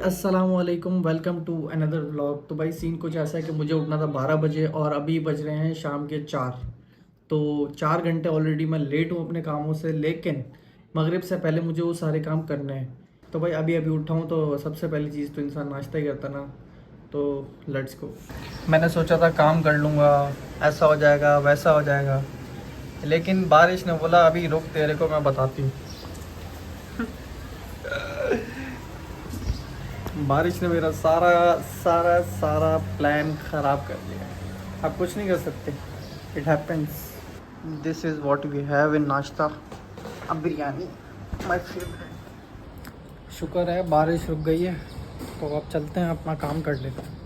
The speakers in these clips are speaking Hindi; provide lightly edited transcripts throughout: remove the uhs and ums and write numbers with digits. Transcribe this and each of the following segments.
अस्सलामुअलैकुम, वेलकम टू अनदर व्लॉग। तो भाई सीन कुछ ऐसा है कि मुझे उठना था 12 बजे और अभी बज रहे हैं शाम के 4। तो 4 घंटे ऑलरेडी मैं लेट हूँ अपने कामों से, लेकिन मगरिब से पहले मुझे वो सारे काम करने हैं। तो भाई अभी अभी उठा हूँ तो सबसे पहली चीज़ तो इंसान नाश्ता ही करता ना। तो लेट्स गो। मैंने सोचा था काम कर लूँगा, ऐसा हो जाएगा वैसा हो जाएगा, लेकिन बारिश ने बोला अभी रुक, तेरे को मैं बताती हूँ। बारिश ने मेरा सारा सारा सारा प्लान ख़राब कर दिया। आप कुछ नहीं कर सकते, it happens. This is what we have in nashta, अब बिरयानी माय फेवरेट। शुक्र है बारिश रुक गई है, तो अब चलते हैं अपना काम कर लेते हैं।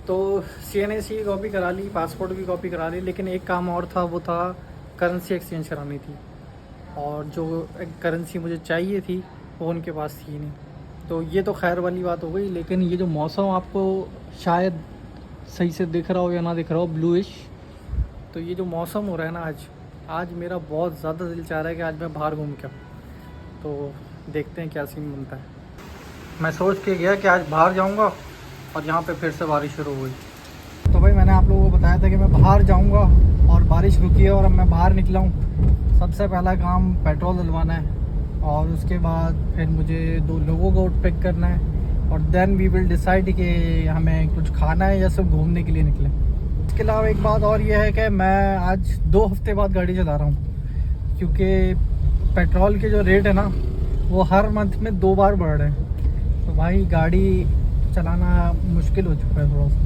तो CNAC की कॉपी करा ली, पासपोर्ट की कॉपी करा ली, लेकिन एक काम और था, वो था करेंसी एक्सचेंज करानी थी। और जो करेंसी मुझे चाहिए थी वो उनके पास थी नहीं। तो ये तो खैर वाली बात हो गई, लेकिन ये जो मौसम आपको शायद सही से दिख रहा हो या ना दिख रहा हो, ब्लूइश, तो ये जो मौसम हो रहा है ना आज मेरा बहुत ज़्यादा दिल चाह रहा है कि आज मैं बाहर घूम के आऊँ। तो देखते हैं क्या सीन बनता है। मैं सोच के गया कि आज बाहर जाऊँगा और यहाँ पे फिर से बारिश शुरू हुई। तो भाई मैंने आप लोगों को बताया था कि मैं बाहर जाऊँगा और बारिश रुकी है और अब मैं बाहर निकला हूँ। सबसे पहला काम पेट्रोल डलवाना है और उसके बाद फिर मुझे 2 लोगों को पिक करना है और देन वी विल डिसाइड कि हमें कुछ खाना है या सिर्फ घूमने के लिए निकलें। इसके अलावा एक बात और ये है कि मैं आज 2 हफ्ते बाद गाड़ी चला रहा हूँ, क्योंकि पेट्रोल के जो रेट है ना वो हर मंथ में 2 बार बढ़ रहे हैं। तो भाई गाड़ी चलाना मुश्किल हो चुका है थोड़ा सा।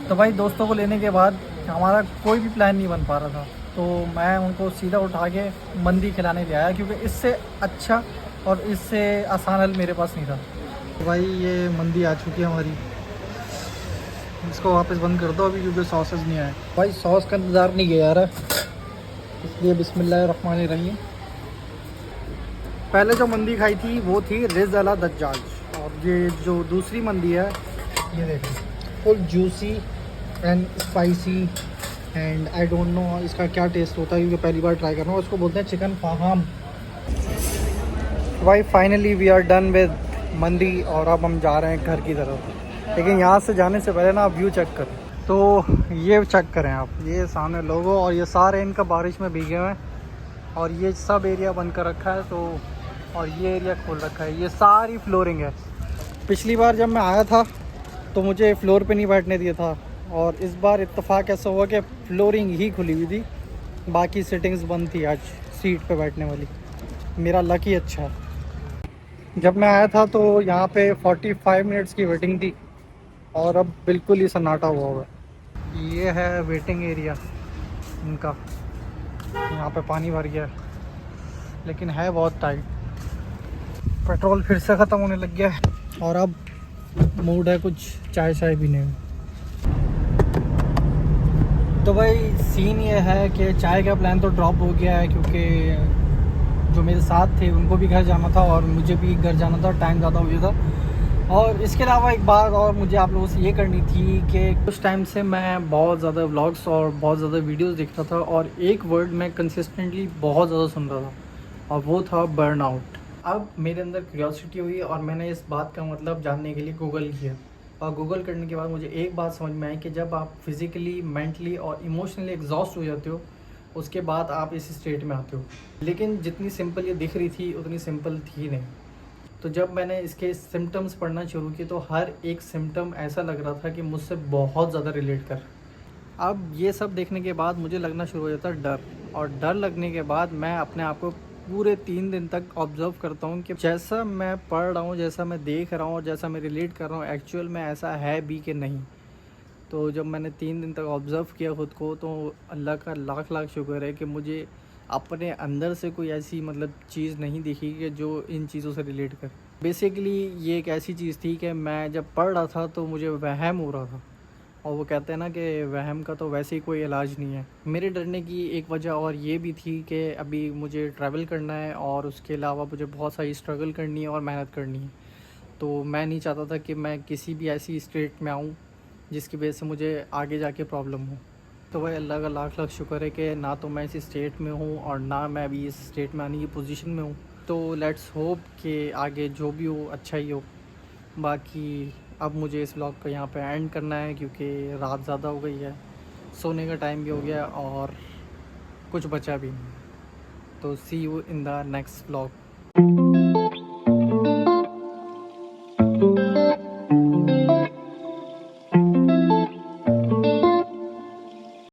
तो भाई दोस्तों को लेने के बाद हमारा कोई भी प्लान नहीं बन पा रहा था, तो मैं उनको सीधा उठा के मंदी खिलाने ले आया, क्योंकि इससे अच्छा और इससे आसान हल मेरे पास नहीं था। तो भाई ये मंदी आ चुकी है हमारी, इसको वापस बंद कर दो अभी, क्योंकि सॉसेज नहीं आए। भाई सॉस का इंतज़ार नहीं किया यार, इसलिए बिस्मिल्लाहिर्रहमानिर्रहीम। पहले जो मंदी खाई थी वो थी रिज़ अला दज्जाज, और ये जो दूसरी मंदी है ये देखो, full juicy and spicy and I don't know इसका क्या टेस्ट होता है, क्योंकि पहली बार ट्राई कर रहा हूँ। उसको बोलते हैं चिकन फाहाम। भाई finally we are done with मंदी और अब हम जा रहे हैं घर की तरफ। लेकिन यहाँ से जाने से पहले ना आप व्यू चेक करें। तो ये चेक करें आप, ये सामने लोगो और ये सारे इनका बारिश में भीगे हुए हैं, और ये सब एरिया बंद कर रखा है। तो और ये एरिया खोल रखा है, ये सारी फ्लोरिंग है। पिछली बार जब मैं आया था तो मुझे फ्लोर पे नहीं बैठने दिया था, और इस बार इत्तेफाक ऐसा हुआ कि फ्लोरिंग ही खुली हुई थी, बाकी सिटिंग्स बंद थी आज सीट पे बैठने वाली। मेरा लक ही अच्छा है। जब मैं आया था तो यहाँ पे 45 मिनट्स की वेटिंग थी, और अब बिल्कुल ही सन्नाटा हुआ हुआ है। ये है वेटिंग एरिया इनका, यहाँ पे पानी भर गया है, लेकिन है बहुत टाइट। पेट्रोल फिर से ख़त्म होने लग गया है और अब मूड है कुछ चाय शाय पीने में। तो भाई सीन ये है कि चाय का प्लान तो ड्रॉप हो गया है, क्योंकि जो मेरे साथ थे उनको भी घर जाना था और मुझे भी घर जाना था, टाइम ज़्यादा हो गया था। और इसके अलावा एक बात और मुझे आप लोगों से ये करनी थी कि कुछ टाइम से मैं बहुत ज़्यादा व्लॉग्स और बहुत ज़्यादा वीडियोस देखता था, और एक वर्ड मैं कंसिस्टेंटली बहुत ज़्यादा सुन रहा था, और वो था बर्नआउट। अब मेरे अंदर क्यूरियोसिटी हुई और मैंने इस बात का मतलब जानने के लिए गूगल किया, और गूगल करने के बाद मुझे एक बात समझ में आई कि जब आप फिज़िकली, मेंटली और इमोशनली एग्जॉस्ट हो जाते हो, उसके बाद आप इस स्टेट में आते हो। लेकिन जितनी सिंपल ये दिख रही थी उतनी सिंपल थी नहीं। तो जब मैंने इसके सिम्टम्स पढ़ना शुरू किए तो हर एक सिम्टम ऐसा लग रहा था कि मुझसे बहुत ज़्यादा रिलेट कर। अब ये सब देखने के बाद मुझे लगना शुरू हो जाता डर, और डर लगने के बाद मैं अपने आप को पूरे 3 दिन तक ऑब्ज़र्व करता हूँ कि जैसा मैं पढ़ रहा हूँ, जैसा मैं देख रहा हूँ और जैसा मैं रिलेट कर रहा हूँ, एक्चुअल में ऐसा है भी कि नहीं। तो जब मैंने 3 दिन तक ऑब्ज़र्व किया ख़ुद को, तो अल्लाह का लाख लाख शुक्र है कि मुझे अपने अंदर से कोई ऐसी मतलब चीज़ नहीं दिखी कि जो इन चीज़ों से रिलेट कर। बेसिकली ये एक ऐसी चीज़ थी कि मैं जब पढ़ रहा था तो मुझे वहम हो रहा था, और वो कहते हैं ना कि वहम का तो वैसे ही कोई इलाज नहीं है। मेरे डरने की एक वजह और ये भी थी कि अभी मुझे ट्रैवल करना है और उसके अलावा मुझे बहुत सारी स्ट्रगल करनी है और मेहनत करनी है। तो मैं नहीं चाहता था कि मैं किसी भी ऐसी स्टेट में आऊँ जिसकी वजह से मुझे आगे जाके प्रॉब्लम हो। तो भाई अल्लाह का लाख लाख शुक्र है कि ना तो मैं इस स्टेट में हूँ और ना मैं अभी इस स्टेट में आने की पोजीशन में हूँ। तो लेट्स होप कि आगे जो भी हो अच्छा ही हो। बाकी अब मुझे इस ब्लॉग को यहाँ पे एंड करना है क्योंकि रात ज़्यादा हो गई है, सोने का टाइम भी हो गया और कुछ बचा भी नहीं। तो see you in the next blog.